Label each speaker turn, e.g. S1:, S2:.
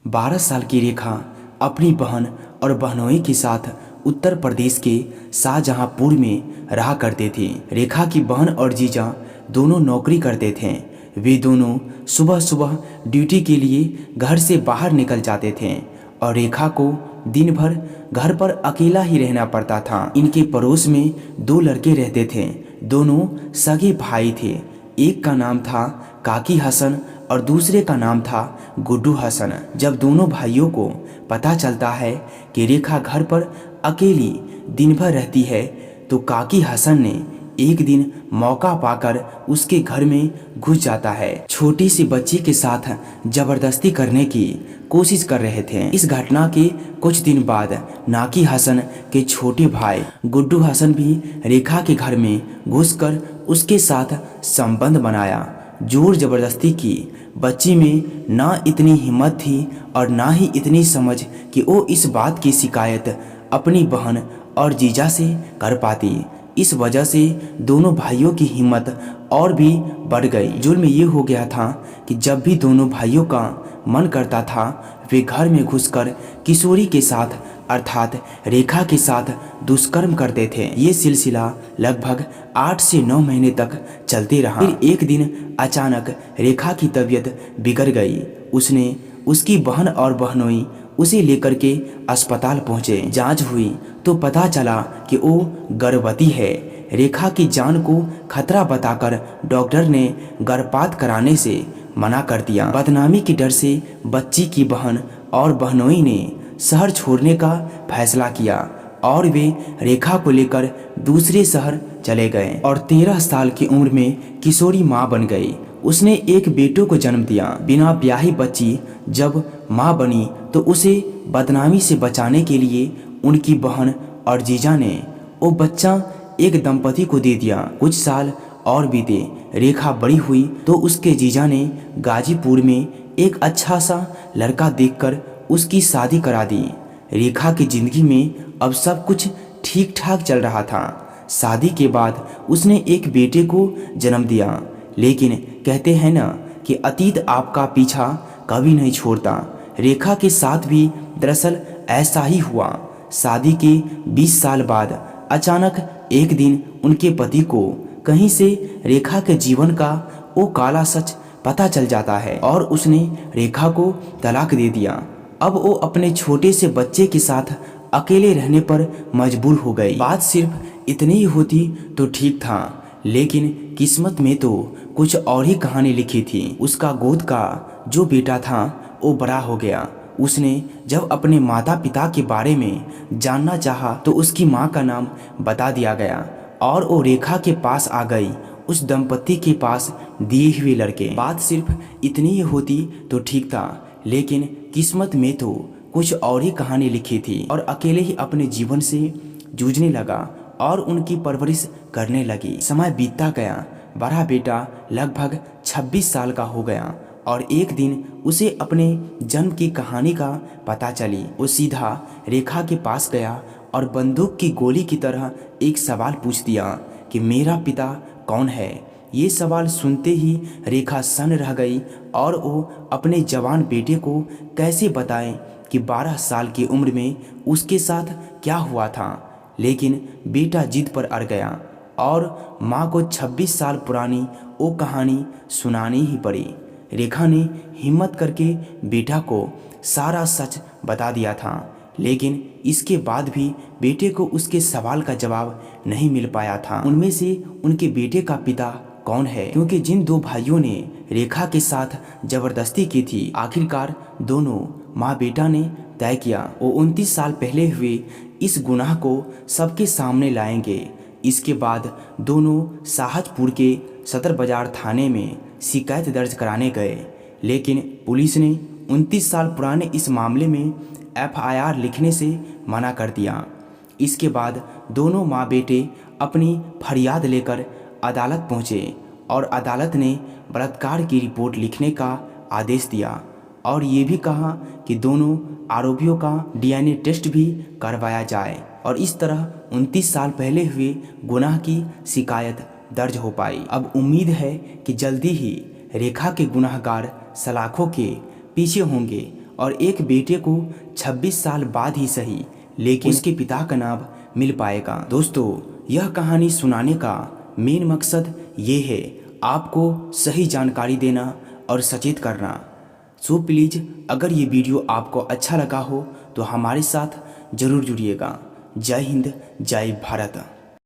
S1: 12 साल की रेखा अपनी बहन और बहनोई के साथ उत्तर प्रदेश के शाहजहांपुर में रहा करते थे। रेखा की बहन और जीजा दोनों नौकरी करते थे। वे दोनों सुबह सुबह ड्यूटी के लिए घर से बाहर निकल जाते थे और रेखा को दिन भर घर पर अकेला ही रहना पड़ता था। इनके पड़ोस में दो लड़के रहते थे। दोनों सगे भाई थे। एक का नाम था काकी हसन और दूसरे का नाम था गुड्डू हसन। जब दोनों भाइयों को पता चलता है कि रेखा घर पर अकेली दिन भर रहती है तो काकी हसन ने एक दिन मौका पाकर उसके घर में घुस जाता है। छोटी सी बच्ची के साथ जबरदस्ती करने की कोशिश कर रहे थे। इस घटना के कुछ दिन बाद नाकी हसन के छोटे भाई गुड्डू हसन भी रेखा के घर में घुसकर उसके साथ संबंध बनाया। जोर जबरदस्ती की। बच्ची में ना इतनी हिम्मत थी और ना ही इतनी समझ कि वो इस बात की शिकायत अपनी बहन और जीजा से कर पाती। इस वजह से दोनों भाइयों की हिम्मत और भी बढ़ गई। जुर्म ये हो गया था कि जब भी दोनों भाइयों का मन करता था वे घर में घुसकर किशोरी के साथ अर्थात रेखा के साथ दुष्कर्म करते थे। ये सिलसिला लगभग 8 से 9 महीने तक चलते रहा। फिर एक दिन अचानक रेखा की तबीयत बिगड़ गई। उसने उसकी बहन और बहनोई उसे लेकर के अस्पताल पहुंचे। जांच हुई तो पता चला कि वो गर्भवती है। रेखा की जान को खतरा बताकर डॉक्टर ने गर्भपात कराने से मना कर दिया। बदनामी के डर से बच्ची की बहन और बहनोई ने शहर छोड़ने का फैसला किया और वे रेखा को लेकर दूसरे शहर चले गए और 13 साल की उम्र में किशोरी मां बन गई। उसने एक बेटो को जन्म दिया। बिना ब्याही बच्ची जब मां बनी तो उसे बदनामी से बचाने के लिए उनकी बहन और जीजा ने वो बच्चा एक दंपति को दे दिया। कुछ साल और बीते। रेखा बड़ी हुई तो उसके जीजा ने गाजीपुर में एक अच्छा सा लड़का देखकर उसकी शादी करा दी। रेखा की जिंदगी में अब सब कुछ ठीक ठाक चल रहा था। शादी के बाद उसने एक बेटे को जन्म दिया। लेकिन कहते हैं ना कि अतीत आपका पीछा कभी नहीं छोड़ता। रेखा के साथ भी दरअसल ऐसा ही हुआ। शादी के 20 साल बाद अचानक एक दिन उनके पति को कहीं से रेखा के जीवन का वो काला सच पता चल जाता है और उसने रेखा को तलाक दे दिया। अब वो अपने छोटे से बच्चे के साथ अकेले रहने पर मजबूर हो गई। बात सिर्फ इतनी ही होती तो ठीक था, लेकिन किस्मत में तो कुछ और ही कहानी लिखी थी। उसका गोद का जो बेटा था वो बड़ा हो गया। उसने जब अपने माता पिता के बारे में जानना चाहा तो उसकी माँ का नाम बता दिया गया और वो रेखा के पास आ गई, उस दंपति के पास दिए हुए लड़के। बात सिर्फ इतनी ही होती तो ठीक था, लेकिन किस्मत में तो कुछ और ही कहानी लिखी थी और अकेले ही अपने जीवन से जूझने लगा और उनकी परवरिश करने लगी। समय बीतता गया। बड़ा बेटा लगभग 26 साल का हो गया और एक दिन उसे अपने जन्म की कहानी का पता चली। वो सीधा रेखा के पास गया और बंदूक की गोली की तरह एक सवाल पूछ दिया कि मेरा पिता कौन है। ये सवाल सुनते ही रेखा सन्न रह गई और वो अपने जवान बेटे को कैसे बताए कि 12 साल की उम्र में उसके साथ क्या हुआ था। लेकिन बेटा जिद पर अड़ गया और माँ को 26 साल पुरानी वो कहानी सुनानी ही पड़ी। रेखा ने हिम्मत करके बेटा को सारा सच बता दिया था, लेकिन इसके बाद भी बेटे को उसके सवाल का जवाब नहीं मिल पाया था। उनमें से उनके बेटे का पिता कौन है, क्योंकि जिन दो भाइयों ने रेखा के साथ जबरदस्ती की थी, आखिरकार दोनों माँ बेटा ने तय किया वो 29 साल पहले हुए इस गुनाह को सबके सामने लाएंगे। इसके बाद दोनों शाहजपुर के सदर बाजार थाने में शिकायत दर्ज कराने गए, लेकिन पुलिस ने 29 साल पुराने इस मामले में FIR लिखने से मना कर दिया। इसके बाद दोनों माँ बेटे अपनी फरियाद लेकर अदालत पहुँचे और अदालत ने बलात्कार की रिपोर्ट लिखने का आदेश दिया और ये भी कहा कि दोनों आरोपियों का DNA टेस्ट भी करवाया जाए और इस तरह 29 साल पहले हुए गुनाह की शिकायत दर्ज हो पाई। अब उम्मीद है कि जल्दी ही रेखा के गुनाहगार सलाखों के पीछे होंगे और एक बेटे को 26 साल बाद ही सही लेकिन उसके पिता का नाम मिल पाएगा। दोस्तों, यह कहानी सुनाने का मेन मकसद ये है आपको सही जानकारी देना और सचेत करना। सो प्लीज़ अगर ये वीडियो आपको अच्छा लगा हो तो हमारे साथ ज़रूर जुड़िएगा। जय हिंद, जय भारत।